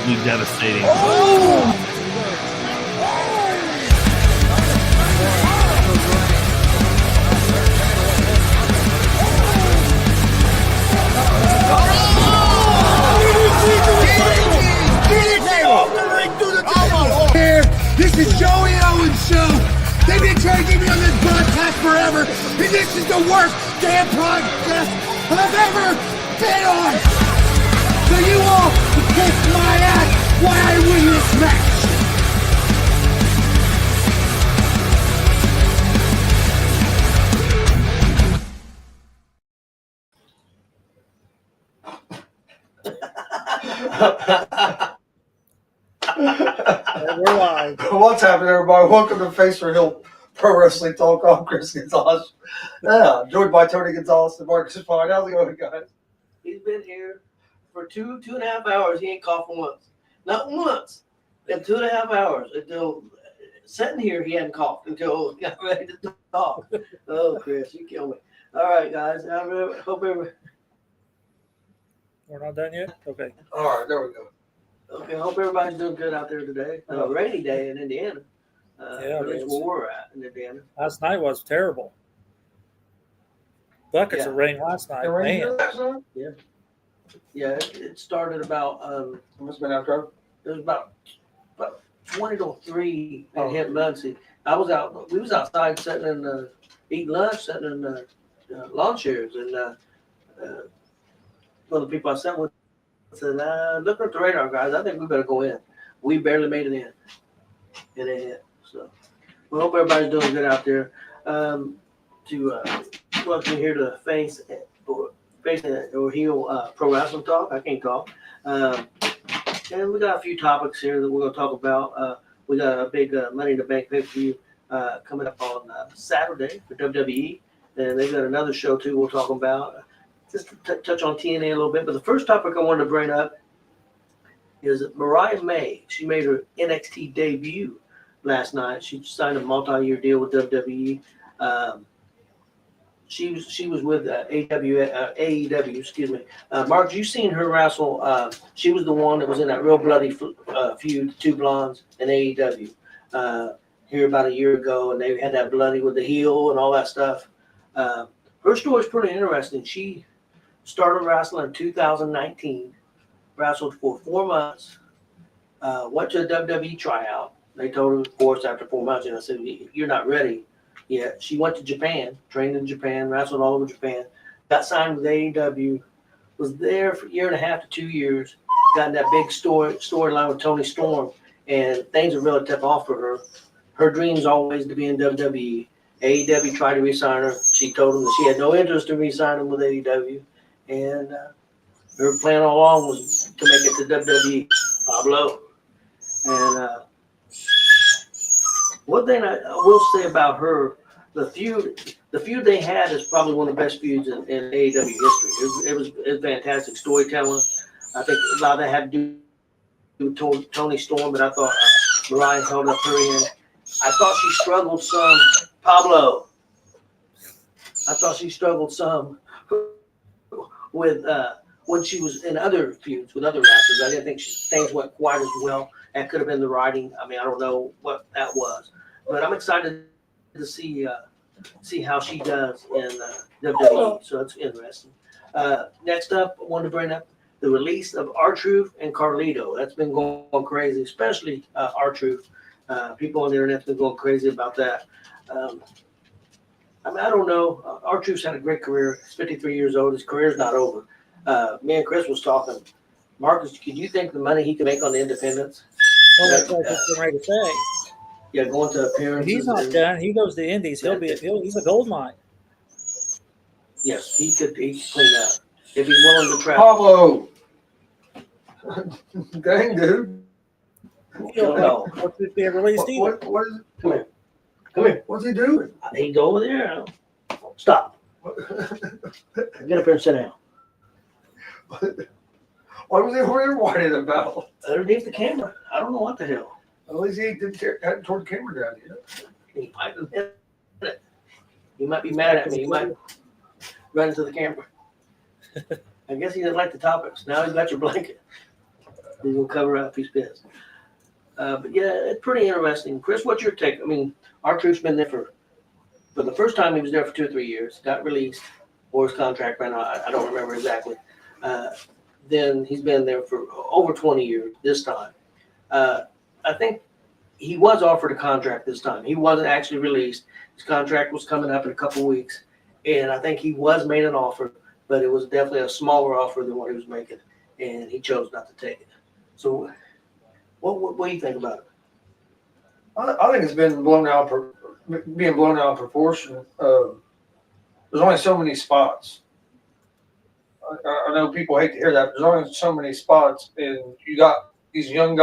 absolutely devastating. This is Joey Owens' show. They've been trying to get me on this broadcast forever, and this is the worst damn podcast I've ever been on. So you all can kiss my ass while I win this match. We're live. What's happening, everybody? Welcome to Face for Hill Pro Wrestling Talk. I'm Chris Gonzalez. Joined by Tony Gonzalez and Marcus Fine. How's it going, guys? He's been here for two and a half hours. He ain't coughing once. Not once. In 2.5 hours. Until sitting here, he hadn't coughed until he got ready to talk. Oh, Chris, you kill me. All right, guys. I hope everybody. We're not done yet? Okay. All right, there we go. Okay, I hope everybody's doing good out there today. Rainy day in Indiana. Yeah, that's where we're at in Indiana. Last night was terrible. Buckets of rain last night. Man. Yeah, it started about It must have been after. it was about 20 to 3 and hit Muncie. We was outside sitting in eating lunch, sitting in lawn chairs, and one of the people I sat with said, looking at the radar, guys, I think we better go in. We barely made it in. And it hit. So we hope everybody's doing good out there. To welcome you here to Face or Heel Pro Wrestling Talk. I can't talk. And we got a few topics here that we're going to talk about. We got a big Money in the Bank pay-per-view coming up on Saturday for WWE. And they've got another show, too, we'll talk about. Just to touch on TNA a little bit. But the first topic I wanted to bring up is Mariah May. She made her NXT debut last night. She signed a multi-year deal with WWE. She was with AEW, excuse me. Mark, you seen her wrestle? She was the one that was in that real bloody feud, two blondes in AEW here about a year ago, and they had that bloody with the heel and all that stuff. Her story is pretty interesting. She started wrestling in 2019, wrestled for 4 months, went to a WWE tryout. They told her, of course, after 4 months, and I said, you're not ready yet. She went to Japan, trained in Japan, wrestled all over Japan, got signed with AEW, was there for a year and a half to 2 years, got in that big storyline with Tony Storm, and things are really took off for her. Her dream's always to be in WWE. AEW tried to re-sign her. She told them that she had no interest in re-signing with AEW. And her plan all along was to make it to WWE. Pablo. And one thing I will say about her, the feud they had is probably one of the best feuds in AEW history. It was fantastic storytelling. I think a lot of that had to do with Tony Storm, but I thought Mariah held up her end. I thought she struggled some. Pablo. I thought she struggled some with when she was in other feuds with other wrestlers. I didn't think things went quite as well. That could have been the writing. I mean, I don't know what that was, but I'm excited to see how she does in WWE. So it's interesting. Next up, I wanted to bring up the release of R-Truth and Carlito. That's been going crazy, especially R-Truth. People on the internet's been going crazy about that. I mean, I don't know. R-Truth's had a great career. He's 53 years old. His career's not over. Me and Chris was talking. Marcus, could you think the money he could make on the independents? Well, that's what I was ready to say. Yeah, going to appearances. He's not done. He goes to Indies. He's a gold mine. Yes, he could clean up if he's willing to travel. Pablo. Dang, dude. No. What's the release deal? What is it? Come here. Come here. What's he doing? He's over there. Stop. Get up here and sit down. What was he over there whining about? Underneath the camera. I don't know what the hell. At least he hadn't toward the camera down yet. He might be mad at me. He might run into the camera. I guess he didn't like the topics. Now he's got your blanket. He's gonna cover up. He's pissed. But yeah, it's pretty interesting. Chris, what's your take? I mean, R-Truth's been there for the first time he was there for 2 or 3 years. Got released, or his contract ran out. I don't remember exactly. Then he's been there for over 20 years. This time, I think he was offered a contract this time. He wasn't actually released. His contract was coming up in a couple weeks, and I think he was made an offer, but it was definitely a smaller offer than what he was making, and he chose not to take it. So, what do you think about it? I think it's been being blown out of proportion. There's only so many spots. I know people hate to hear that, but there's only so many spots, and you got these young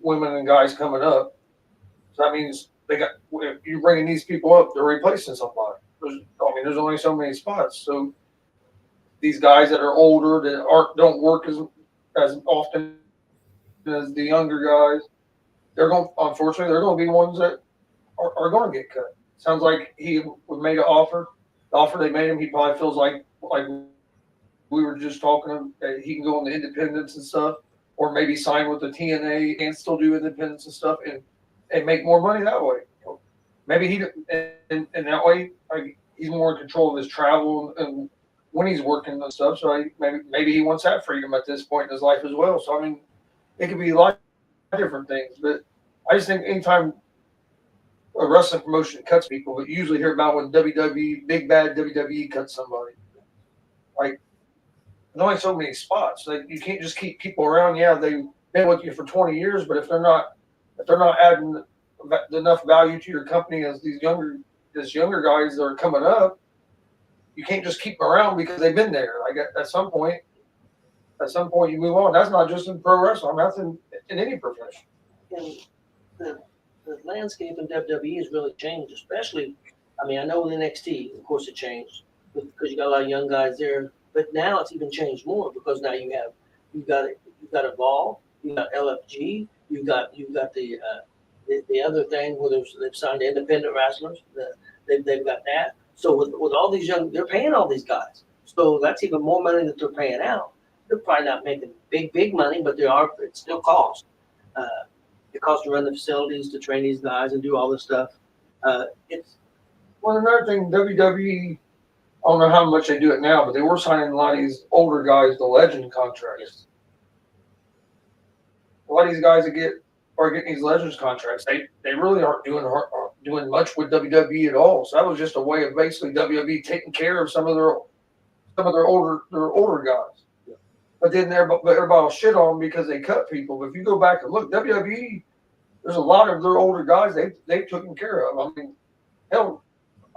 women and guys coming up. So that means you're bringing these people up, they're replacing somebody. There's only so many spots. So these guys that are older that don't work as often as the younger guys, unfortunately they're going to be ones that are going to get cut. Sounds like he made an offer. The offer they made him, he probably feels like we were just talking, he can go on the independents and stuff, or maybe sign with the TNA and still do independents and stuff and make more money that way. Maybe and that way he's more in control of his travel and when he's working and stuff. So maybe he wants that freedom at this point in his life as well. So it could be a lot of different things. But I just think anytime a wrestling promotion cuts people, but you usually hear about when big bad WWE cuts somebody. Like, there's only so many spots. Like, you can't just keep people around. Yeah, they've been with you for 20 years, but if they're not adding enough value to your company as these younger guys that are coming up, you can't just keep them around because they've been there. Like, at some point you move on. That's not just in pro wrestling. That's in any profession. And the landscape in WWE has really changed, especially, I know with NXT, of course it changed because you got a lot of young guys there, but now it's even changed more because now you've got Evolve, you've got LFG, you've got the other thing where they've signed independent wrestlers, they've got that. So with all these they're paying all these guys. So that's even more money that they're paying out. They're probably not making big money, but it still costs. It costs to run the facilities, to train these guys and do all this stuff. Another thing, WWE, I don't know how much they do it now, but they were signing a lot of these older guys to legend contracts. A lot of these guys are getting these legends contracts. They really aren't doing much with WWE at all. So that was just a way of basically WWE taking care of some of their older guys. Yeah. But then everybody will shit on them because they cut people. But if you go back and look, WWE, there's a lot of their older guys they've taken care of. Hell,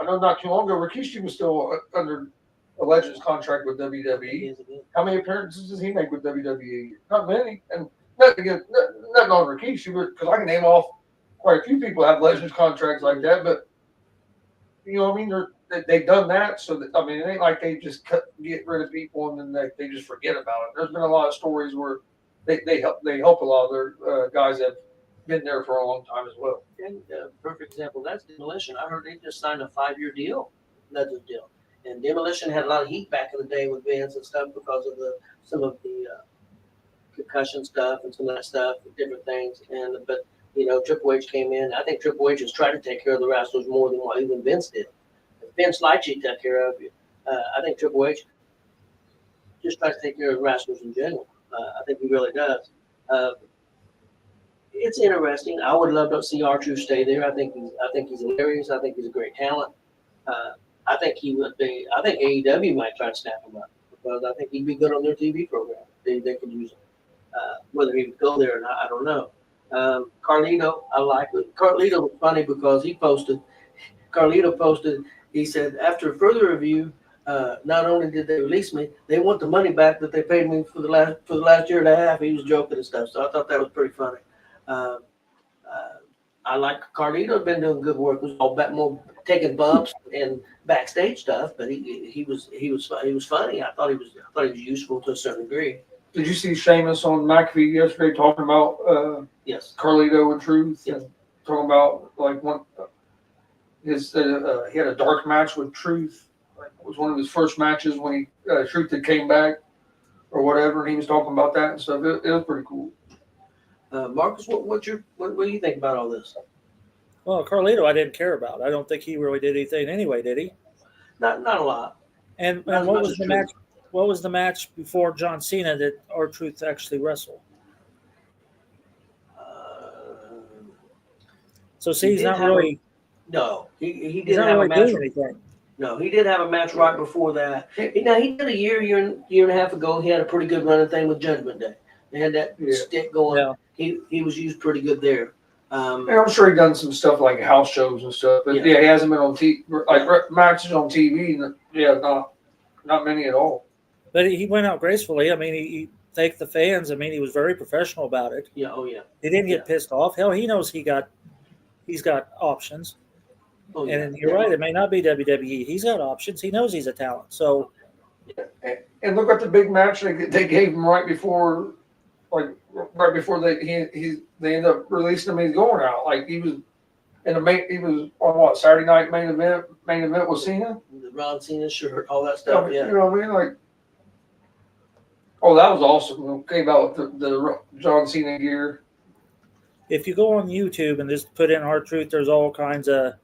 I know not too long ago, Rikishi was still under a Legends contract with WWE. How many appearances does he make with WWE? Not many. And nothing on Rikishi, because I can name off quite a few people that have Legends contracts like that. But you know what I mean? They've done that, so that it ain't like they just get rid of people and then they just forget about it. There's been a lot of stories where they help a lot of their guys that have been there for a long time as well. And perfect example, that's Demolition. I heard they just signed a 5-year deal, Legends deal. And Demolition had a lot of heat back in the day with Vince and stuff because of some of the concussion stuff and some of that stuff, different things. But Triple H came in. I think Triple H has tried to take care of the wrestlers more than what even Vince did. Vince Lightyear took care of you. I think Triple H just tries to take care of wrestlers in general. I think he really does. It's interesting. I would love to see R-Truth stay there. I think he's hilarious. I think he's a great talent. I think he would be. I think AEW might try to snap him up because I think he'd be good on their TV program. They could use him. Whether he would go there or not, I don't know. Carlito, I like it. Carlito was funny because Carlito posted. He said, after further review, not only did they release me, they want the money back that they paid me for the last year and a half. He was joking and stuff, so I thought that was pretty funny. I like Carlito. Been doing good work. It was all more taking bumps and backstage stuff, but he was funny. I thought he was useful to a certain degree. Did you see Sheamus on McAfee yesterday talking about yes, Carlito and Truth? Yes. And talking about like he had a dark match with Truth. Like, it was one of his first matches when Truth had came back. or whatever. And he was talking about that and stuff. It was pretty cool. Marcus, what do you think about all this? Well, Carlito, I didn't care about. I don't think he really did anything anyway, did he? Not a lot. And Not as what much was as the Truth. match? What was the match before John Cena that R-Truth actually wrestled? So see, he's did not have really. No, he He's did not have a really match. doing anything. No, he did have a match right before that. He did a year and a half ago. He had a pretty good running thing with Judgment Day. They had that Yeah. stick going. Yeah. He was used pretty good there. And I'm sure he done some stuff like house shows and stuff, but Yeah. he hasn't been on TV, like matches on TV. Yeah, not many at all. But he went out gracefully. I mean, he thanked the fans. I mean, he was very professional about it. Yeah. Oh yeah. He didn't get Yeah. pissed off. Hell, he knows he's got options. Oh yeah. And you're right. It may not be WWE. He's got options. He knows he's a talent. So And look at the big match they gave him right before they ended up releasing him. He's going out like he was he was on what Saturday night main event with Cena. The Ron Cena shirt, all that stuff. Yeah. You know what I mean? Like, oh, that was awesome. When it came out with the John Cena gear. if you go on YouTube and just put in R-Truth, there's all kinds of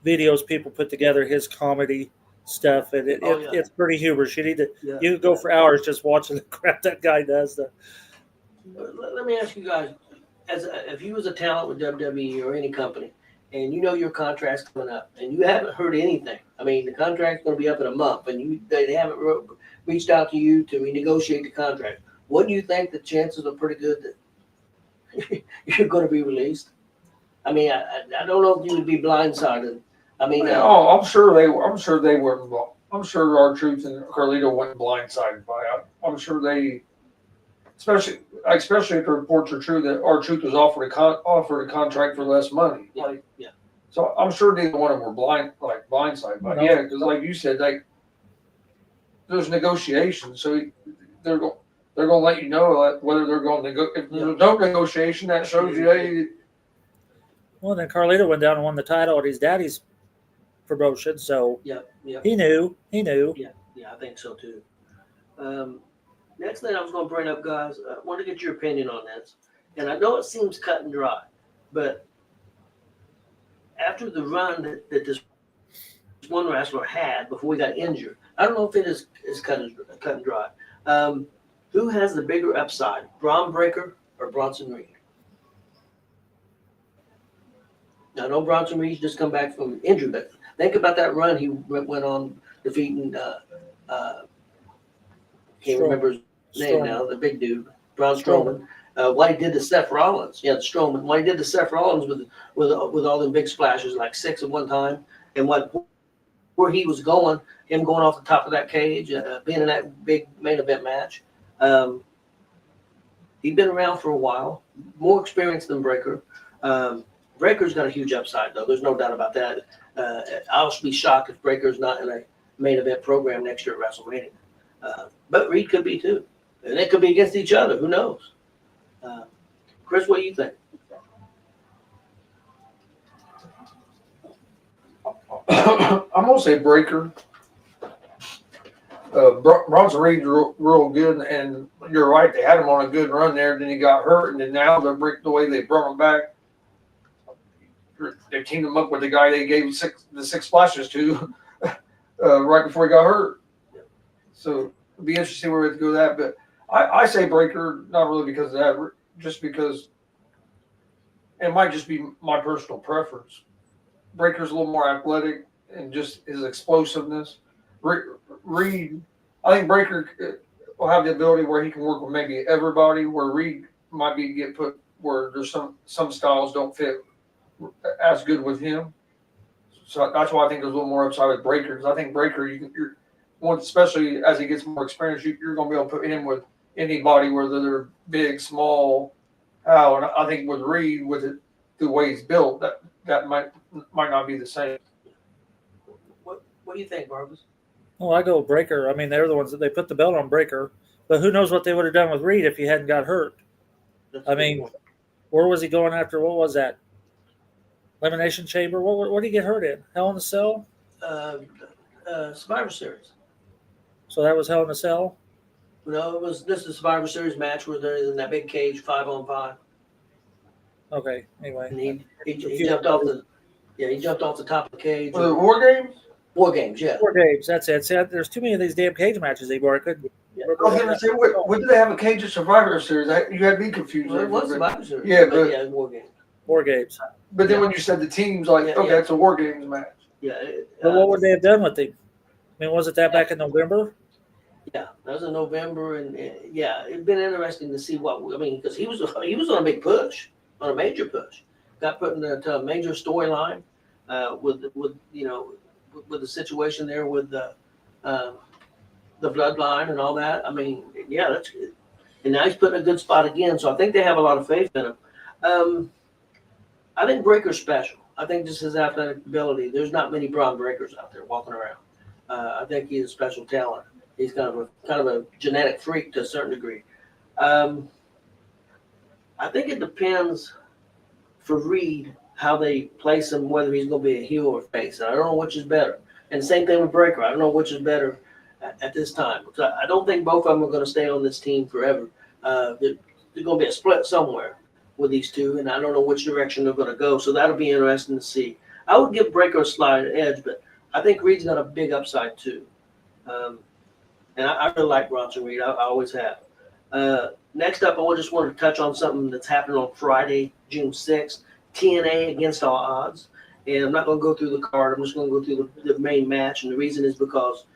videos people put together, his comedy stuff, and it's pretty humorous. You could go for hours just watching the crap that guy does. Let me ask you guys, if you was a talent with WWE or any company, and you know your contract's coming up, and you haven't heard anything. I mean, the contract's going to be up in a month, and they haven't reached out to you to renegotiate the contract. What do you think the chances are pretty good that you're going to be released? I mean, I don't know if you would be blindsided. I mean, I'm sure they weren't. I'm sure R-Truth and Carlito weren't blindsided by it. I'm sure they, especially if the reports are true that R-Truth was offered a contract for less money. Yeah. So I'm sure neither one of them were blindsided by it. No. Yeah, because like you said, there's negotiations, so they're going to let you know whether they're going to if there's no negotiation, that shows you. Hey, Well, then Carlito went down and won the title at his daddy's promotion, so yeah. he knew. Yeah, I think so too. Next thing I was going to bring up, guys, I want to get your opinion on this. And I know it seems cut and dry, but after the run that this one wrestler had before he got injured, I don't know if it is cut and dry. Who has the bigger upside, Braun Breaker or Bronson Reed? Now, I know Bronson Reed's just come back from injury, but think about that run he went on defeating can't remember his name now, the big dude, Braun Strowman. What he did to Seth Rollins, Strowman. What he did to Seth Rollins with all them big splashes, like 6 at one time, and where he was going, him going off the top of that cage, being in that big main event match. He'd been around for a while, more experienced than Breaker. Breaker's got a huge upside, though. There's no doubt about that. I'll be shocked if Breaker's not in a main event program next year at WrestleMania. But Reed could be too. And they could be against each other. Who knows? Chris, what do you think? I'm gonna say Breaker. Bronson Reed's real good, and you're right. They had him on a good run there. Then he got hurt, and then now the way they brought him back. They teamed him up with the guy they gave the six splashes to right before he got hurt. So it'd be interesting where we go with that. But I say Breaker, not really because of that, just because it might just be my personal preference. Breaker's a little more athletic and just his explosiveness. Reed, I think Breaker will have the ability where he can work with maybe everybody, where Reed might get put where there's some styles don't fit as good with him. So that's why I think there's a little more upside with Breaker, because I think Breaker, you're especially as he gets more experience, you're going to be able to put him with anybody, whether they're big, small, how. And I think with Reed, with it the way he's built, that might not be the same. What do you think, Barbas? Well, I go with Breaker. I mean, they're the ones that they put the belt on Breaker, but who knows what they would have done with Reed if he hadn't got hurt. I mean, where was he going after? What was that? Elimination Chamber? What did he get hurt in? Hell in a Cell? Survivor Series. So that was Hell in a Cell? No, this is a Survivor Series match where they're in that big cage, 5-on-5, Okay. Anyway, and he jumped off the top of the cage. For the War Games? War Games, yeah. 4 games. That's it. See, there's too many of these damn cage matches anymore. I couldn't. Yeah. I was gonna say, what do they have a cage of Survivor Series? You had me confused. Well, it was Survivor Series. Yeah, but- yeah, War Games. 4 games. But then when you said the teams, like, Yeah, okay, yeah. it's a War Games match. Yeah. But what would they have done with him? I mean, wasn't that back in November? Yeah, that was in November, and yeah, it'd been interesting to see because he was on a big push, on a major push, got put into a major storyline with the situation there with the bloodline and all that. I mean, yeah, that's good. And now he's put in a good spot again, so I think they have a lot of faith in him. I think Breaker's special. I think just his athletic ability. There's not many Braun Breakers out there walking around. I think he's a special talent. He's kind of a genetic freak to a certain degree. I think it depends for Reed how they place him, whether he's going to be a heel or face. And I don't know which is better. And same thing with Breaker. I don't know which is better at this time. Because I don't think both of them are going to stay on this team forever. There's going to be a split somewhere with these two, and I don't know which direction they're going to go. So that'll be interesting to see. I would give Breaker a slight edge, but I think Reed's got a big upside too. And I really like Bronson Reed. I always have. Next up, I just wanted to touch on something that's happening on Friday, June 6th. TNA Against All Odds. And I'm not going to go through the card. I'm just going to go through the main match. And the reason is because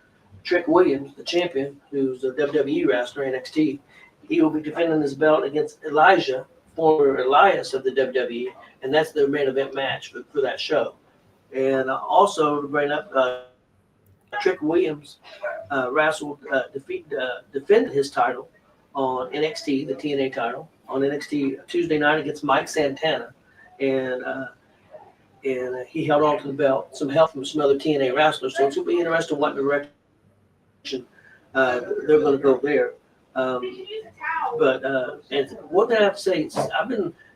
Trick Williams, the champion, who's a WWE wrestler, NXT, he will be defending his belt against Elijah, former Elias of the WWE. And that's their main event match for that show. And also to bring up Trick Williams defended his title on NXT, the TNA title, on NXT Tuesday night against Mike Santana. And he held on to the belt, some help from some other TNA wrestlers. So it's going to be interesting what direction they're going to go there. But and what did I have to say?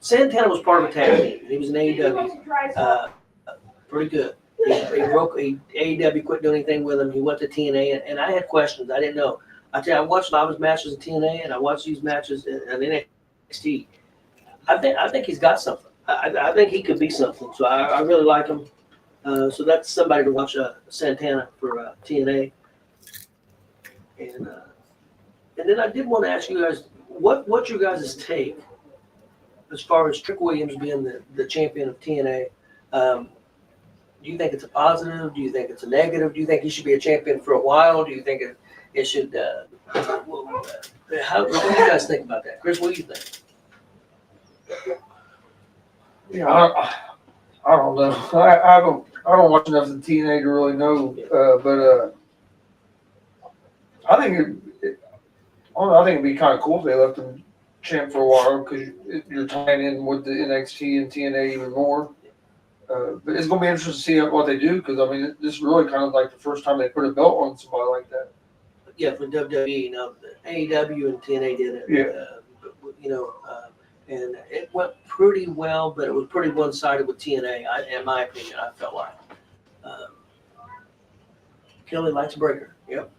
Santana was part of a tag team. He was in AEW, pretty good. AEW quit doing anything with him. He went to TNA, and I had questions. I didn't know. I tell you, I watched a lot of his matches in TNA, and I watched these matches in NXT. I think he's got something. I think he could be something. So I really like him. So that's somebody to watch, Santana for TNA. And then I did want to ask you guys, what's your guys' take as far as Trick Williams being the champion of TNA? Do you think it's a positive? Do you think it's a negative? Do you think he should be a champion for a while? Do you think it should? What do you guys think about that, Chris? What do you think? Yeah, I don't know. I don't watch enough of the TNA to really know. But I think it'd be kind of cool if they left him champ for a while because you're tying in with the NXT and TNA even more. But it's going to be interesting to see what they do because, I mean, this is really kind of like the first time they put a belt on somebody like that. Yeah, for WWE, AEW and TNA did it. Yeah. And it went pretty well, but it was pretty one-sided with TNA, in my opinion, I felt like. Kelly likes Breaker. Yep.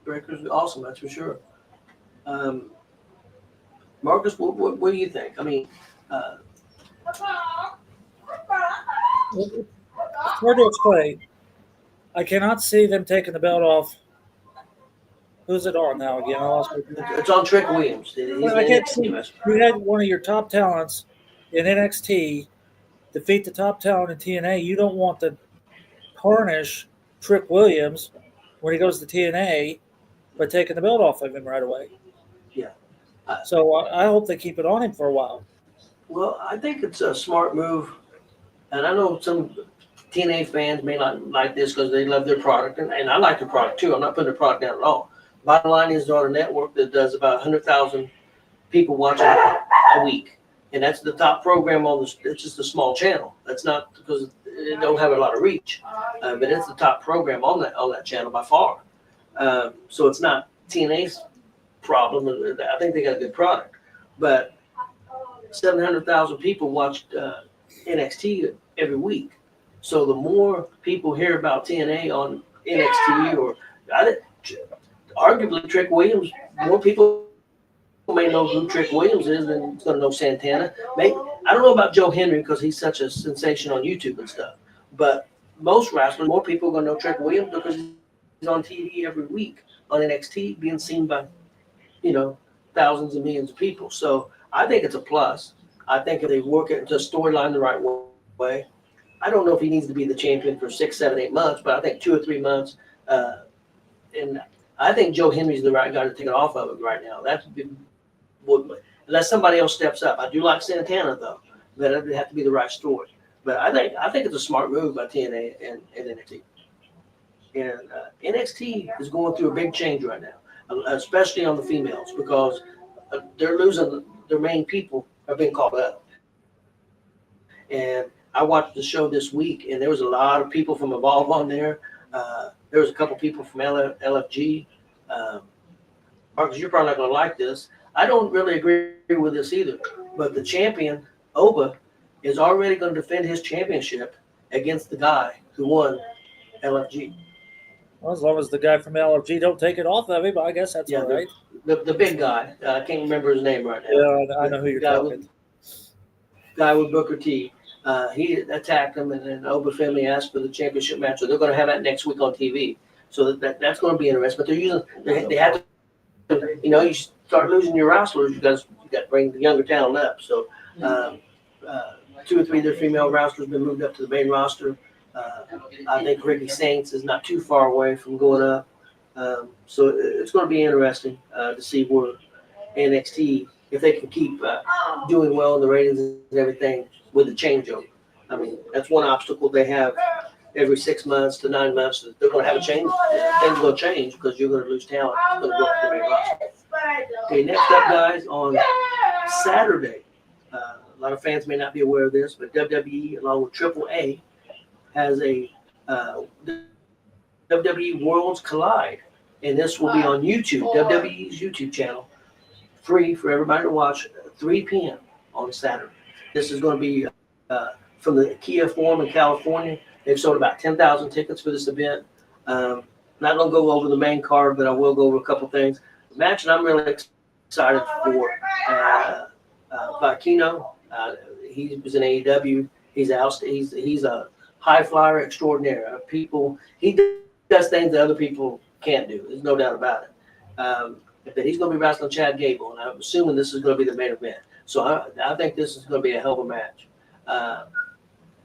Breaker's awesome, that's for sure. Marcus, what do you think? I mean, It's hard to explain. I cannot see them taking the belt off. Who's it on now again? I lost my. it's on Trick Williams. He's Well, I an can't NXT see. wrestler. You had one of your top talents in NXT defeat the top talent in TNA. You don't want to tarnish Trick Williams when he goes to TNA by taking the belt off of him right away. Yeah. So I hope they keep it on him for a while. Well, I think it's a smart move. And I know some TNA fans may not like this because they love their product. And I like the product too. I'm not putting the product down at all. Bottom line is they're on a network that does about 100,000 people watching a week. And that's the top program on this. It's just a small channel. That's not because it don't have a lot of reach. But it's the top program on that channel by far. So it's not TNA's problem. I think they got a good product. But 700,000 people watched NXT every week. So the more people hear about TNA on NXT, or arguably Trick Williams more people may know who Trick Williams is than going to know Santana. I don't know about Joe Henry because he's such a sensation on YouTube and stuff. But most wrestlers, more people are going to know Trick Williams because he's on TV every week on NXT, being seen by, thousands and millions of people. So I think it's a plus. I think if they work it into a storyline the right way, I don't know if he needs to be the champion for 6, 7, 8 months, but I think 2 or 3 months. And I think Joe Henry's the right guy to take it off of it right now. Unless somebody else steps up. I do like Santana though, but it would have to be the right story. But I think it's a smart move by TNA and NXT. And NXT is going through a big change right now, especially on the females, because they're losing their main people are being called up. And I watched the show this week, and there was a lot of people from Evolve on there. There was a couple people from LFG. Marcus, you're probably not going to like this. I don't really agree with this either. But the champion, Oba, is already going to defend his championship against the guy who won LFG. Well, as long as the guy from LFG don't take it off of him, I guess that's all right. The big guy. I can't remember his name right now. Yeah, I know who you're talking. Guy with Booker T. He attacked him, and then Oba family asked for the championship match. So they're going to have that next week on TV. So that's going to be interesting. But they have to, you start losing your wrestlers. You got to bring the younger talent up. So 2 or 3 of their female wrestlers have been moved up to the main roster. I think Ricky Saints is not too far away from going up. So it's going to be interesting to see where NXT, if they can keep doing well in the ratings and everything with the changeover. I mean, that's one obstacle they have every 6 months to 9 months. They're going to have a change. Things will change because you're going to lose talent. It's going to go up to the main roster. Okay, next up, guys, on Saturday, a lot of fans may not be aware of this, but WWE, along with AAA, has a WWE Worlds Collide, and this will be on YouTube, WWE's YouTube channel, free for everybody to watch, 3 p.m. on Saturday. This is going to be from the Kia Forum in California. They've sold about 10,000 tickets for this event. Not going to go over the main card, but I will go over a couple things. The match that I'm really excited for, Vakino. He was in AEW. He's a high flyer extraordinaire. He does things that other people can't do. There's no doubt about it. But he's going to be wrestling Chad Gable, and I'm assuming this is going to be the main event. So I think this is going to be a hell of a match.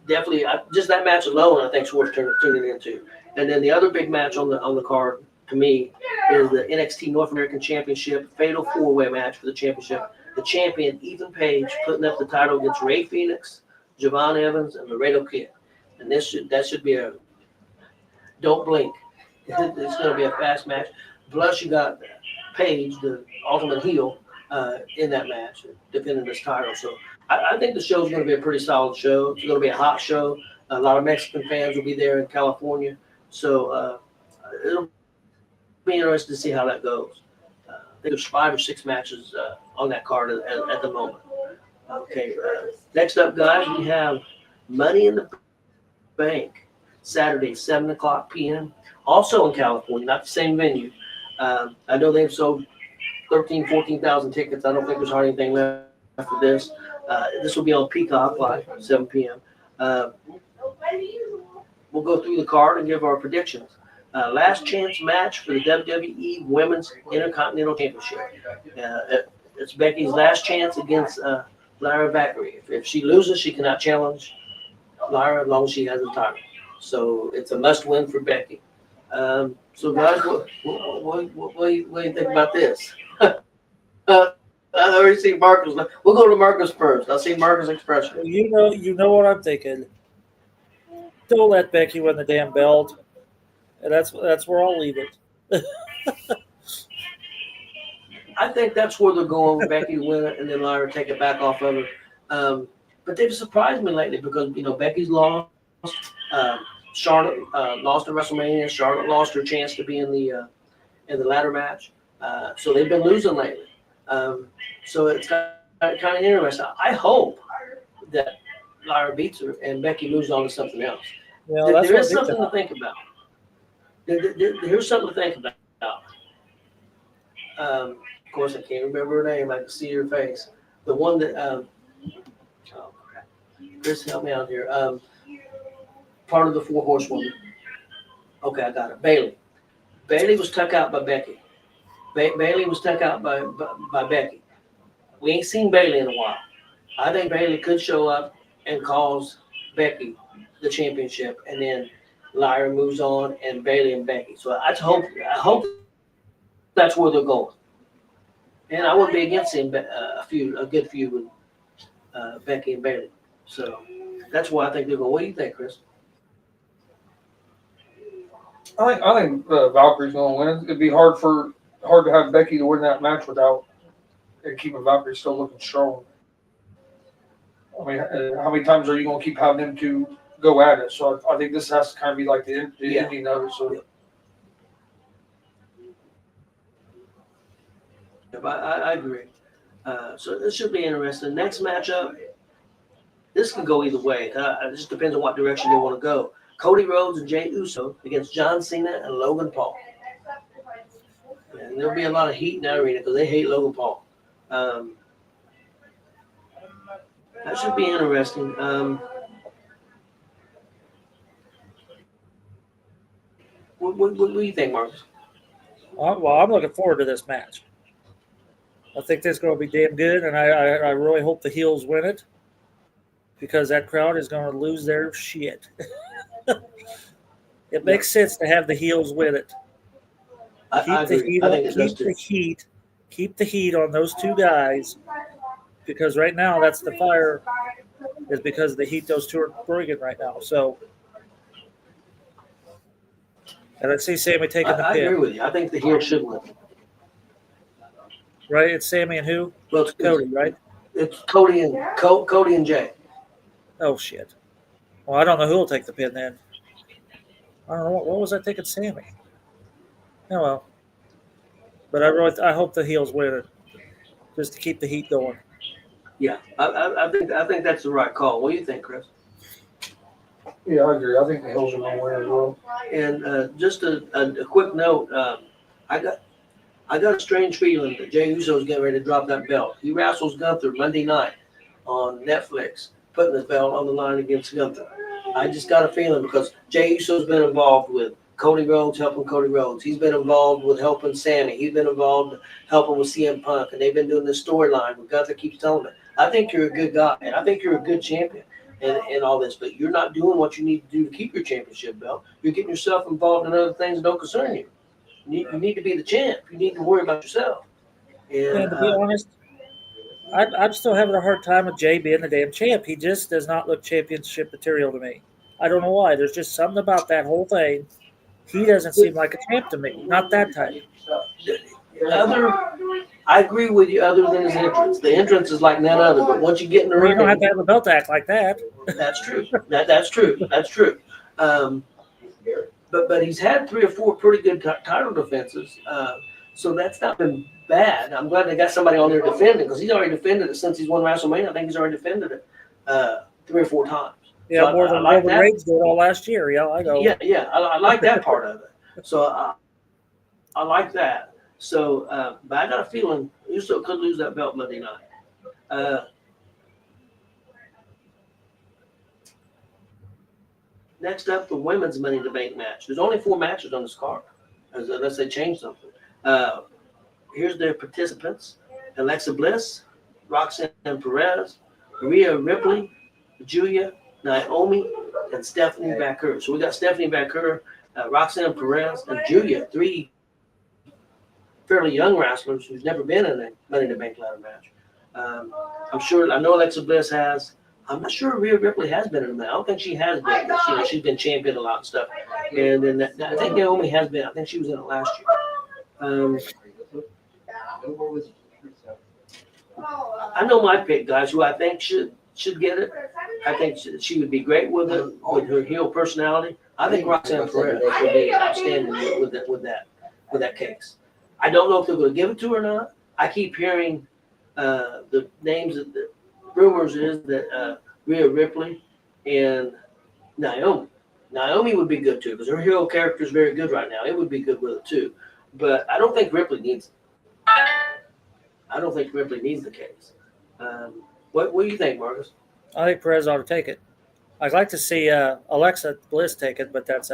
Definitely, just that match alone, I think is worth tuning into. And then the other big match on the card to me is the NXT North American Championship Fatal 4-Way match for the championship. The champion, Ethan Page, putting up the title against Ray Phoenix, Javon Evans, and Laredo Kid. And that should be a don't blink. It's going to be a fast match. Plus, you got Page, the ultimate heel, in that match, defending this title. So I think the show is going to be a pretty solid show. It's going to be a hot show. A lot of Mexican fans will be there in California. So it'll be interesting to see how that goes. I think there's 5 or 6 matches on that card at the moment. Okay, next up, guys, we have Money in the Bank, Saturday, 7:00 p.m. Also in California, not the same venue. I know they've sold 13,000, 14,000 tickets. I don't think there's hardly anything left for this. This will be on Peacock Live, 7 p.m. We'll go through the card and give our predictions. Last chance match for the WWE Women's Intercontinental Championship. It's Becky's last chance against Lyra Valkyrie. If she loses, she cannot challenge Lyra as long as she has the title. So it's a must-win for Becky. So guys, what do you think about this? I already see Marcus. We'll go to Marcus first. I'll see Marcus' expression. You know what I'm thinking. Don't let Becky win the damn belt. And that's where I'll leave it. I think that's where they're going with Becky to win it and then Lyra take it back off of her. But they've surprised me lately because Becky's lost. Charlotte lost at WrestleMania. Charlotte lost her chance to be in the ladder match. So they've been losing lately. So it's kind of interesting. I hope that Lyra beats her and Becky moves on to something else. Yeah, there is something to think about. There's something to think about. Of course, I can't remember her name. I can see her face. The one that, oh crap. Chris, help me out here. Part of the 4 horsewoman. Okay, I got it. Bailey. Bailey was tuck out by Becky. Bailey was tuck out by Becky. We ain't seen Bailey in a while. I think Bailey could show up and cause Becky the championship, and then Lyra moves on, and Bailey and Becky. So I hope that's where they're going. And I wouldn't be against seeing a good feud with Becky and Bailey. So that's why I think they're going. What do you think, Chris? I think Valkyrie's going to win. It'd be hard to have Becky to win that match without and keeping Valkyrie still looking strong. I mean, how many times are you going to keep having them to go at it? So I think this has to kind of be like the ending of it. So. I agree. So this should be interesting. Next matchup, this can go either way. It just depends on what direction they want to go. Cody Rhodes and Jey Uso against John Cena and Logan Paul. And there'll be a lot of heat in that arena because they hate Logan Paul. That should be interesting. What do you think, Marcus? Well, I'm looking forward to this match. I think this is going to be damn good, and I really hope the heels win it because that crowd is going to lose their shit. It makes sense to have the heels win it. Keep the heat on those two guys because right now that's the fire is because of the heat those two are bringing right now. So, and I see Sammy taking the pin. I agree with you. I think the heels should win. Right? It's Sammy and who? Well, it's Cody, right? It's Cody and Jay. Oh shit. Well, I don't know who will take the pin then. I don't know what was I thinking, Sammy? Oh well. But I hope the heels win it, just to keep the heat going. Yeah, I think that's the right call. What do you think, Chris? Yeah, I agree. I think the heels are going to win as well. And just a quick note, I got a strange feeling that Jey Uso is getting ready to drop that belt. He wrestles Gunther Monday night on Netflix, putting the belt on the line against Gunther. I just got a feeling because Jey Uso's been involved with Cody Rhodes, helping Cody Rhodes. He's been involved with helping Sammy. He's been involved helping with CM Punk, and they've been doing this storyline where Gunther keeps telling me, I think you're a good guy, and I think you're a good champion and all this, but you're not doing what you need to do to keep your championship belt. You're getting yourself involved in other things that don't concern you. You need to be the champ. You need to worry about yourself. And to be honest, I'm still having a hard time with Jay being the damn champ. He just does not look championship material to me. I don't know why. There's just something about that whole thing. He doesn't seem like a champ to me. Not that type. I agree with you other than his entrance. The entrance is like none other, but once you get in the ring. You don't have to have a belt to act like that. That's true. That's true. That's true. But he's had 3 or 4 pretty good title defenses. So that's not been bad. I'm glad they got somebody on there defending because he's already defended it since he's won WrestleMania. I think he's already defended it 3 or 4 times. Yeah, so more than Reigns did all last year. Yeah, I know. Yeah. I like that part of it. So I like that. So, but I got a feeling Uso could lose that belt Monday night. Next up, the women's Money in the Bank match. There's only 4 matches on this card, unless they change something. Here's their participants: Alexa Bliss, Roxanne Perez, Rhea Ripley, Julia, Naomi, and Stephanie Baker. So we got Stephanie Baker, Roxanne Perez, and Julia, 3 fairly young wrestlers who's never been in a Money in the Bank ladder match. I know Alexa Bliss has. I'm not sure Rhea Ripley has been in a match. I don't think she has been. But she's been champion a lot and stuff. And then I think Naomi has been. I think she was in it last year. I know my pick, guys, who I think should get it. I think she would be great with it, with her heel personality. I think Roxanne Perez would be outstanding with that case. I don't know if they're going to give it to her or not. I keep hearing the names of the rumors is that Rhea Ripley and Naomi. Naomi would be good too because her hero character is very good right now. It would be good with it too. But I don't think Ripley needs it. I don't think Ripley needs the case. What do you think, Marcus? I think Perez ought to take it. I'd like to see Alexa Bliss take it, but that's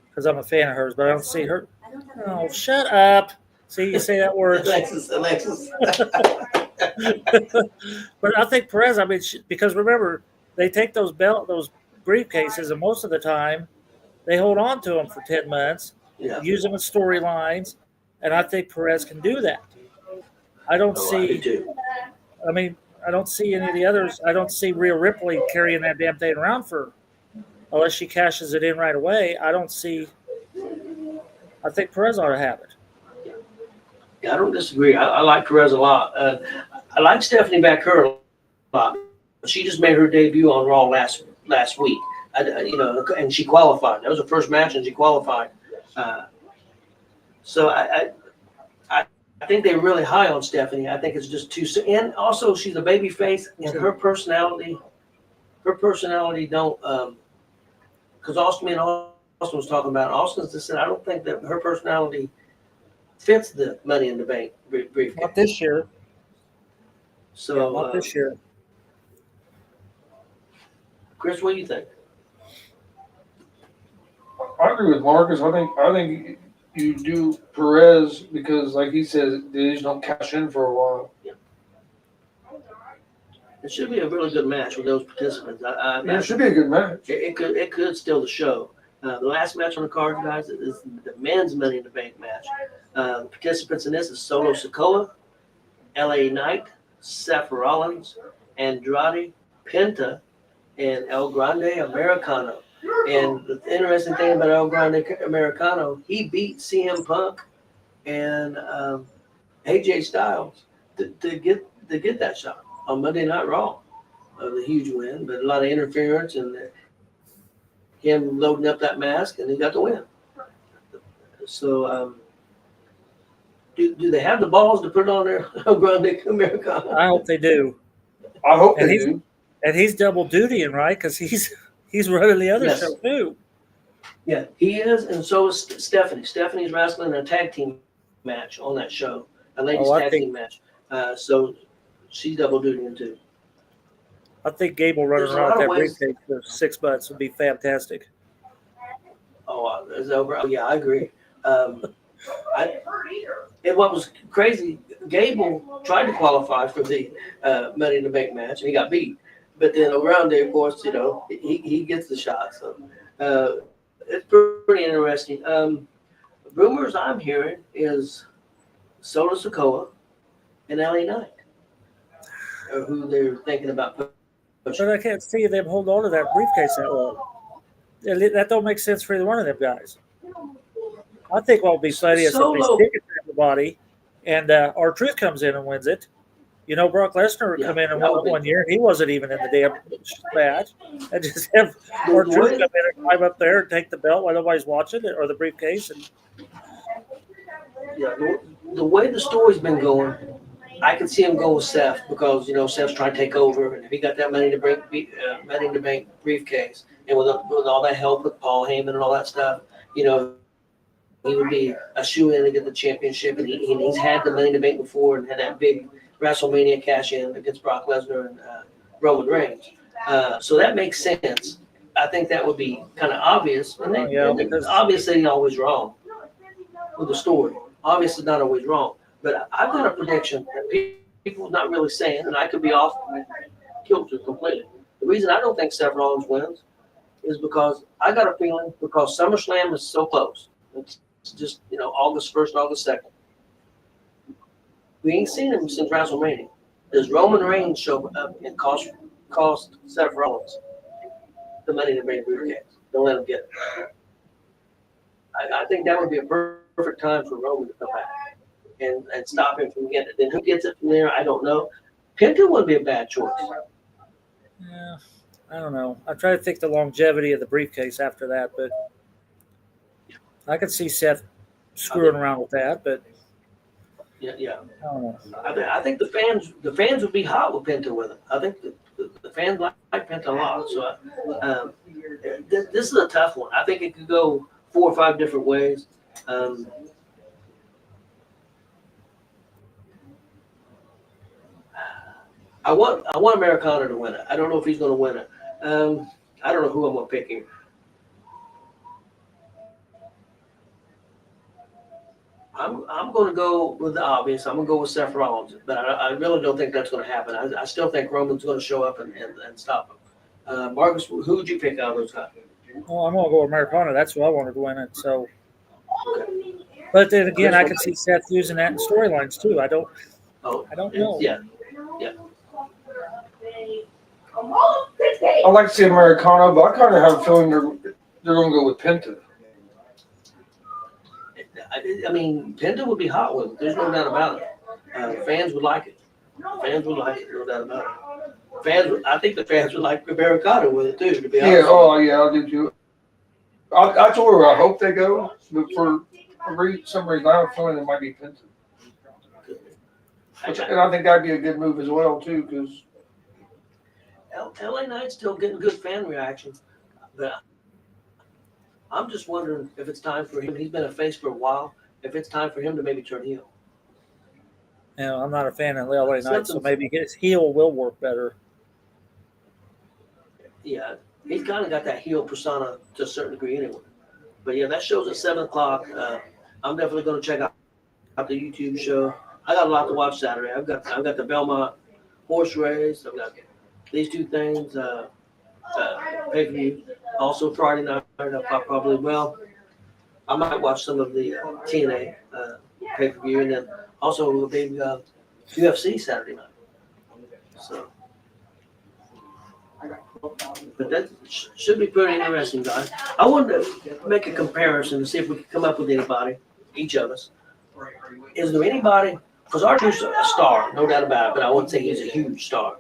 because I'm a fan of hers. But I don't see her. Oh, shut up! See, you say that word. Alexis. But I think Perez. I mean, because remember, they take those briefcases, and most of the time, they hold on to them for 10 months, Yeah. use them in storylines, and I think Perez can do that. I don't Oh, I do see. too. I mean, I don't see any of the others. I don't see Rhea Ripley carrying that damn thing around unless she cashes it in right away. I don't see. I think Perez ought to have it. Yeah, I don't disagree. I like Perez a lot. I like Stephanie back-her a lot. She just made her debut on Raw last week. And she qualified. That was her first match, and she qualified. So I think they're really high on Stephanie. I think it's just too soon. And also, she's a baby face, and her personality don't. Because Austin was talking about it. Austin just said, I don't think that her personality fits the Money in the Bank briefcase. Not this year. So Not this year. Chris, what do you think? I agree with Marcus. I think you do Perez because, like he says, they just don't cash in for a while. It should be a really good match with those participants. Yeah, it should be a good match. It could steal the show. The last match on the card, guys, is the men's Money in the Bank match. The participants in this is Solo Sikoa, LA Knight, Seth Rollins, Andrade, Penta, and El Grande Americano. And the interesting thing about El Grande Americano, he beat CM Punk and AJ Styles to get that shot on Monday Night Raw. The huge win, but a lot of interference and him loading up that mask, and he got the win. So, do they have the balls to put it on there, El Grande Americano? I hope they do. I hope And they do. And he's double dutying, right? Because he's running the other Yes. show too. Yeah, he is, and so is Stephanie. Stephanie's wrestling a tag team match on that show, a ladies tag team match. So she's double dutying too. I think Gable running There's a around lot with of that ways- briefcase for 6 months would be fantastic. Oh, it's over. Oh, yeah, I agree. And what was crazy, Gable tried to qualify for the Money in the Bank match, and he got beat. But then around there, of course, he gets the shot. So it's pretty interesting. Rumors I'm hearing is Solo Sikoa and LA Knight are who they're thinking about pushing. But I can't see them hold on to that briefcase that long. That don't make sense for either one of them guys. I think what would be funny is if they Solo- stick it to everybody and R-Truth comes in and wins it. You know, Brock Lesnar would come in and that won would be- one year, and he wasn't even in the damn match. And just have R-Truth come in and climb up there and take the belt while nobody's watching it, or the briefcase. And Yeah, the way the story's been going, I could see him go with Seth because Seth's trying to take over, and if he got that Money in the Bank briefcase, and with all that help with Paul Heyman and all that stuff, he would be a shoe-in to get the championship, and he's had the Money in the Bank before and had that big WrestleMania cash-in against Brock Lesnar and Roman Reigns. So that makes sense. I think that would be kind of obvious, and because obviously he's always wrong with the story. Obviously not always wrong. But I've got a prediction that people not really saying, and I could be off kilter completely. The reason I don't think Seth Rollins wins is because I got a feeling because SummerSlam is so close. It's just, August 1st, August 2nd. We ain't seen him since WrestleMania. Does Roman Reigns show up and cost Seth Rollins the Money in the Bank briefcase? Don't let him get it. I think that would be a perfect time for Roman to come back and stop him from getting it. Then who gets it from there, I don't know. Penta would be a bad choice. yeah, I don't know. I try to think the longevity of the briefcase after that, but I could see Seth screwing around with that. But Yeah. I don't know. I think the fans would be hot with Penta with him. I think the fans like Penta a lot. So this is a tough one. I think it could go 4 or 5 different ways. I want Americana to win it. I don't know if he's going to win it. I don't know who I'm going to pick here. I'm going to go with the obvious. I'm going to go with Seth Rollins, but I really don't think that's going to happen. I still think Roman's going to show up and stop him. Marcus, who would you pick out of those guys? Well, I'm going to go Americana. That's who I wanted to win it. So, but then again, I can see Seth using that in storylines too. I don't know. Yeah. I like to see Americana, but I kind of have a feeling they're going to go with Penta. I mean, Penta would be hot with it. There's no doubt about it. Fans would like it. No doubt about it. I think the fans would like Americana with it too. To be honest. Yeah, I do too. I told her I hope they go, but for some reason I have a feeling it might be Penta. And I think that'd be a good move as well too, because LA Knight's still getting good fan reactions, but I'm just wondering if it's time for him. He's been a face for a while. If it's time for him to maybe turn heel. You know, I'm not a fan of LA Knight, so maybe his heel will work better. Yeah, he's kind of got that heel persona to a certain degree anyway. But yeah, that show's at 7:00. I'm definitely going to check out the YouTube show. I got a lot to watch Saturday. I've got the Belmont horse race. I've got these two things. Pay-per-view. Also Friday night, I might watch some of the TNA pay-per-view, and then also a big UFC Saturday night. So, but that should be pretty interesting, guys. I wanted to make a comparison to see if we could come up with anybody, each of us. Is there anybody? Because R-Truth's a star, no doubt about it, but I wouldn't say he's a huge star.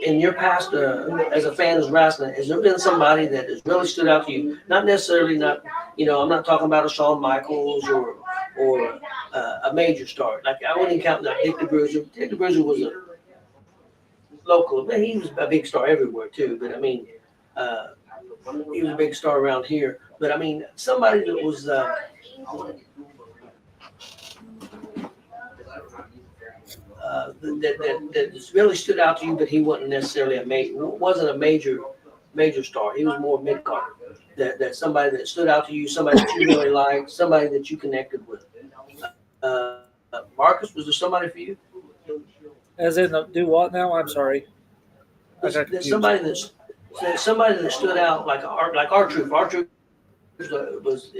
In your past, as a fan of wrestling, has there been somebody that has really stood out to you? Not necessarily, I'm not talking about a Shawn Michaels or a major star. Like I wouldn't count that Dick the Bruiser. Dick the Bruiser was a local, but he was a big star everywhere too. But I mean, he was a big star around here. But I mean, somebody that was. That really stood out to you, but he wasn't necessarily wasn't a major star. He was more mid card. That somebody that stood out to you, somebody that you really liked, somebody that you connected with. Marcus, was there somebody for you? As in do what now? I'm sorry. There's somebody that stood out like R-Truth. R-Truth was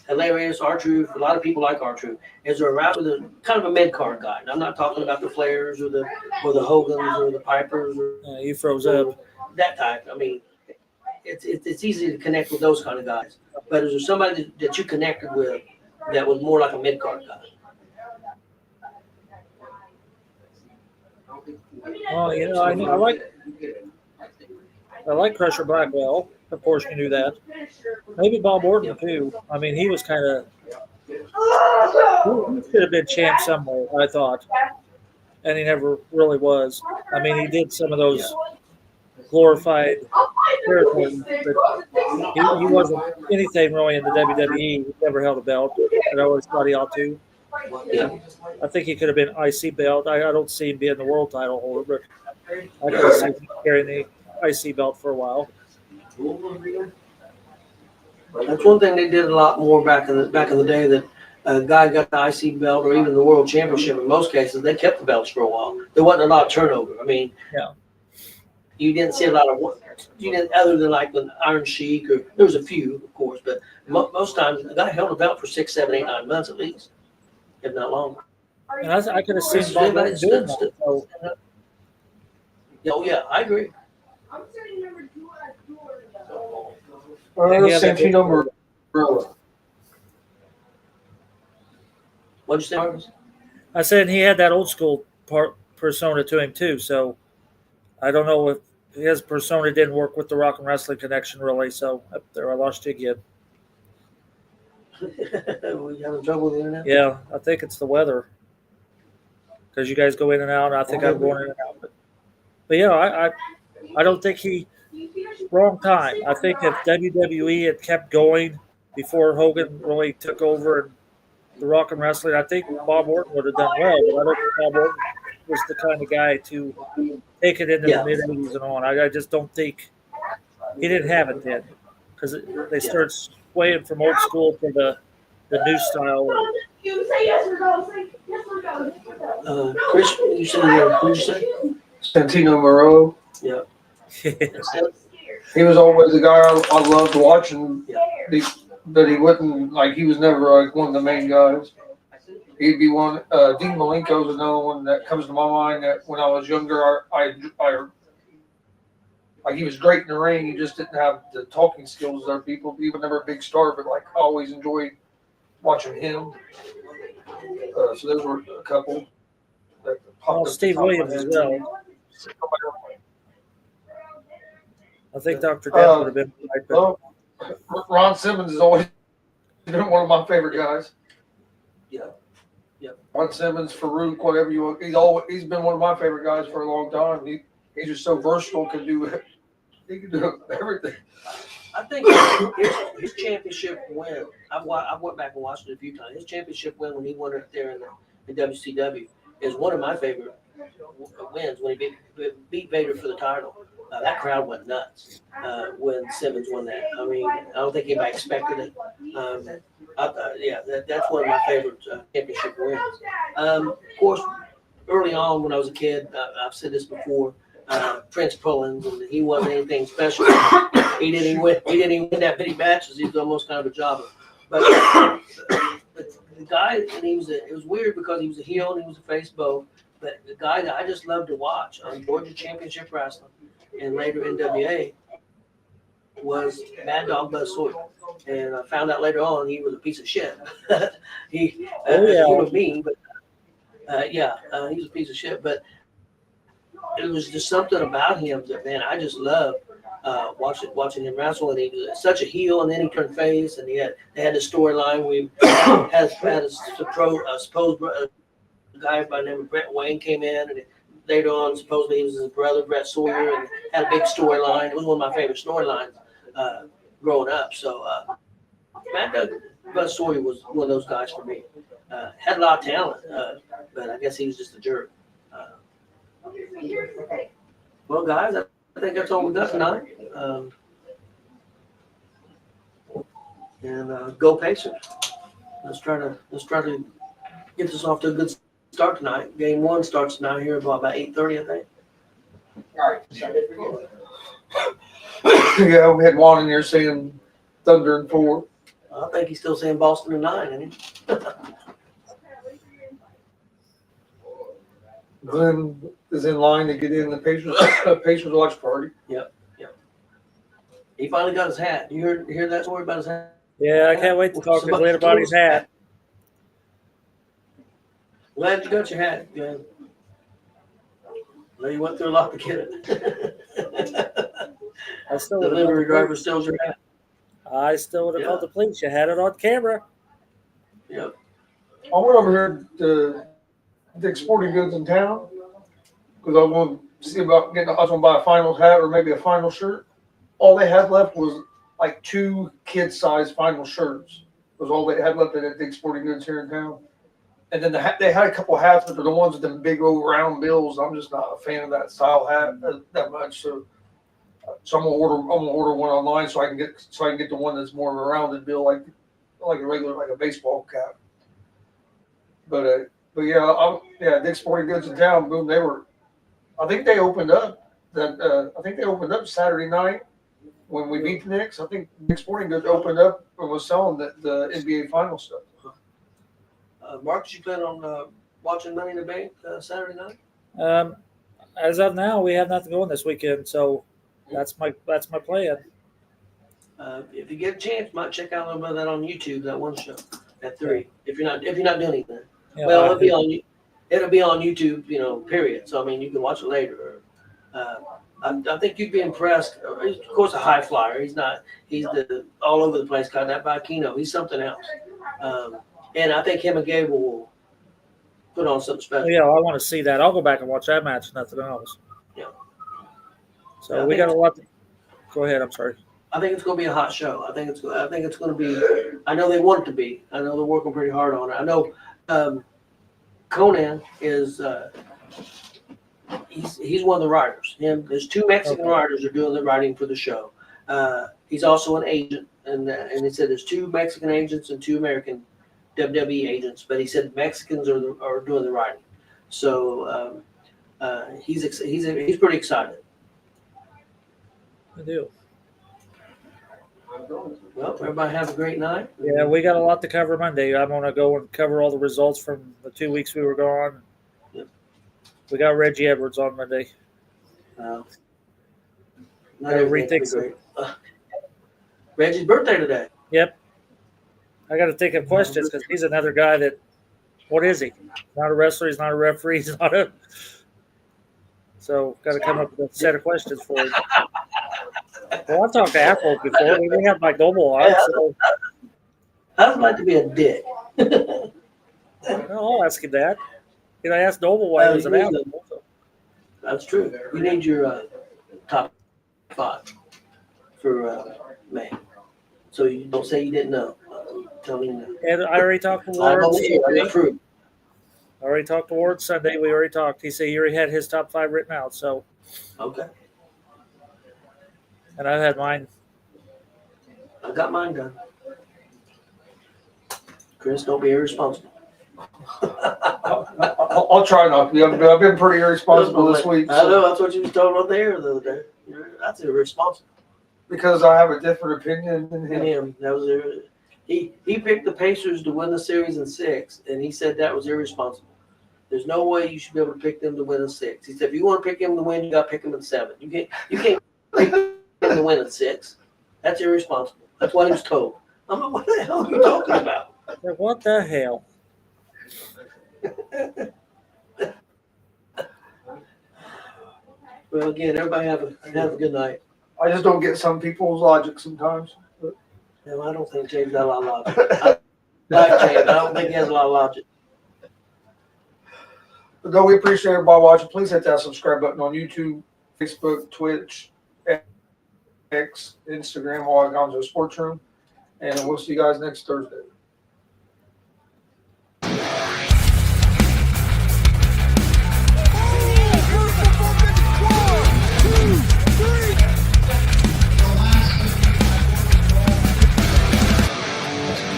hilarious. R-Truth, a lot of people like R-Truth. Is there a wrestler with a kind of a mid card guy? And I'm not talking about the Flairs or the Hogans or the Pipers or you froze up. that type. I mean, it's easy to connect with those kind of guys. But is there somebody that you connected with that was more like a mid card guy? Well, I like Crusher Blackwell. Of course, you knew that. Maybe Bob Orton too. I mean, he was kind of. He could have been champ somewhere, I thought, and he never really was. I mean, he did some of those glorified territories, but he wasn't anything really in the WWE. He never held a belt, but I always thought he ought to. Yeah. I think he could have been IC belt. I don't see him being the world title holder, but I could see him carrying the IC belt for a while. That's one thing they did a lot more back in the day, that a guy got the IC belt or even the world championship. In most cases, they kept the belts for a while. There wasn't a lot of turnover. I mean, Yeah. You didn't see a lot of other than like the Iron Sheik, or there was a few, of course, but most times the guy held a belt for 6, 7, 8, 9 months at least, if not longer. And I could have seen Bob Orton doing that. So, Oh yeah, I agree. Santino Marella. What'd you say, Marcus? I said he had that old school persona to him too. So I don't know if his persona didn't work with the Rock and Wrestling Connection really. So up there, I lost you again. We having trouble with the internet? Yeah, I think it's the weather because you guys go in and out. And I think I'm going in and out. But yeah, I don't think he. Wrong time. I think if WWE had kept going before Hogan really took over and the Rock and Wrestling. I think Bob Orton would have done well, but I don't think Bob Orton was the kind of guy to take it into Yeah. the mid 80s and on. I just don't think he didn't have it then because they started swaying from old school to the new style. You say yes or no. Say yes or no. Chris, you said who'd you say? Santino Moreau. Yeah. He was always the guy I loved watching, Yeah. but he wouldn't, like, he was never like one of the main guys. He'd be one. Dean Malenko's another one that comes to my mind. That when I was younger, I like, he was great in the ring. He just didn't have the talking skills of other people. He was never a big star, but like, I always enjoyed watching him. So those were a couple. That popped Oh, up the Steve top of my Williams as head. well. I think Dr. Death would have been right, but Ron Simmons has always been one of my favorite guys. Yeah. Ron Simmons, Farouk, whatever you want. He's been one of my favorite guys for a long time. He's just so versatile. He can do everything. I think his championship win. I've went back and watched it a few times. His championship win when he won it there in WCW is one of my favorite wins when he beat Vader for the title. That crowd went nuts when Simmons won that. I mean, I don't think anybody expected it. That's one of my favorite championship wins. Of course, early on when I was a kid, I've said this before. Prince Pullins, and he wasn't anything special. He didn't even win that many matches. He was almost kind of a jobber. But the guy, and it was weird because he was a heel and he was a face both. But the guy that I just loved to watch on Georgia Championship Wrestling and later NWA was Mad Dog Buzz Sawyer. And I found out later on he was a piece of shit. He was mean, but he was a piece of shit. But it was just something about him that, man, I just loved watching him wrestle. And he was such a heel, and then he turned face, and they had the storyline where he had a supposed guy by the name of Brett Wayne came in, and later on supposedly he was his brother Brett Sawyer, and had a big storyline. It was one of my favorite storylines growing up. So Mad Dog Buzz Sawyer was one of those guys for me. Had a lot of talent, but I guess he was just a jerk. Well, guys, I think that's all we got tonight. And go Pacers. Let's try to get this off to a good start tonight. Game 1 starts now here about 8:30, I think. Yeah, we had Juan in there saying Thunder and 4. I think he's still saying Boston in 9, isn't he? Glenn is in line to get in the Pacers watch party. He finally got his hat. You hear that story about his hat? yeah, I can't wait to talk to Glenn about his hat. Glad you got your hat, Glenn. Well, you went through a lot to get it. I still The would delivery have driver steals your hat. called the police. You had it on camera. Yep. I went over here to Dick's Sporting Goods in town because I want to see about I was going to buy a finals hat or maybe a final shirt. All they had left was like 2 kid-sized final shirts. Was all they had left at Dick's Sporting Goods here in town. And then they had a couple of hats, but they're the ones with them big old round bills. I'm just not a fan of that style hat that much. So I'm gonna order one online so I can get the one that's more of a rounded bill, like a regular, like a baseball cap. But yeah, Dick's Sporting Goods in town. Boom, I think they opened up Saturday night when we beat the Knicks. I think Dick's Sporting Goods opened up and was selling the NBA final stuff. Mark, did you plan on watching Money in the Bank Saturday night? As of now, we have nothing going this weekend, so that's my plan. If you get a chance, might check out a little bit of that on YouTube. That one show at 3. If you're not doing anything, Yeah, well, it'll be on YouTube. Period. So I mean, you can watch it later. I think you'd be impressed. He's, of course, a high flyer. He's the all over the place kind of that Aquino. He's something else. And I think him and Gable will put on something special. Yeah, I want to see that. I'll go back and watch that match. Nothing else. Yeah. So we got a lot. Go ahead. I'm sorry. I think it's going to be a hot show. I think it's going to be. I know they want it to be. I know they're working pretty hard on it. I know Conan is. He's one of the writers. There's 2 Mexican writers who are doing the writing for the show. He's also an agent, and he said there's 2 Mexican agents and 2 American WWE agents. But he said Mexicans are doing the writing. So he's pretty excited. I do. Well, everybody have a great night. Yeah, we got a lot to cover Monday. I'm going to go and cover all the results from the 2 weeks we were gone. Yep. We got Reggie Edwards on Monday. Not Gotta everything rethink great. Reggie's birthday today. Yep. I got to think of questions because he's another guy that, what is he? Not a wrestler. He's not a referee. He's not a. So got to come up with a set of questions for him. Well, I talked to Apple before. We have my Noble on. So I'd like to be a dick. I'll ask him that. I asked Noble why he was an Apple. That's true. You need your top 5 for May. So you don't say you didn't know. Tell me now. And I already talked to I Ward. approve. I already talked to Ward Sunday. We already talked. He said he already had his top 5 written out. So, Okay. and I had mine. I got mine done. Chris, don't be irresponsible. I'll try not to be. I've been pretty irresponsible this week. I know, that's what you was talking about there the other day. That's irresponsible. Because I have a different opinion than him. Him. That was he picked the Pacers to win the series in 6, and he said that was irresponsible. There's no way you should be able to pick them to win in 6. He said if you want to pick him to win, you got to pick him in 7. You can't pick him to win in 6. That's irresponsible. That's what he was told. I'm like, what the hell are you talking about? What the hell? Well, again, everybody have a good night. I just don't get some people's logic sometimes. No, I don't think James got a lot of logic. I like James. I don't think he has a lot of logic. But though we appreciate everybody watching, please hit that subscribe button on YouTube, Facebook, Twitch, X, Instagram, all icons of Sports Room. And we'll see you guys next Thursday.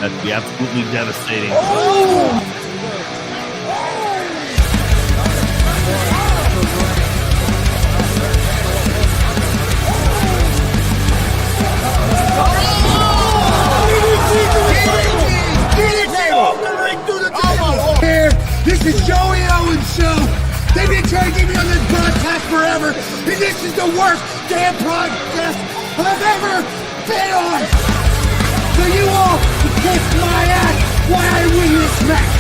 That'd be absolutely devastating. Here, this is Joey Owens Show. They've been trying to get me on this broadcast forever, and this is the worst damn broadcast I've ever been on. So you all can kiss my ass while I win this match.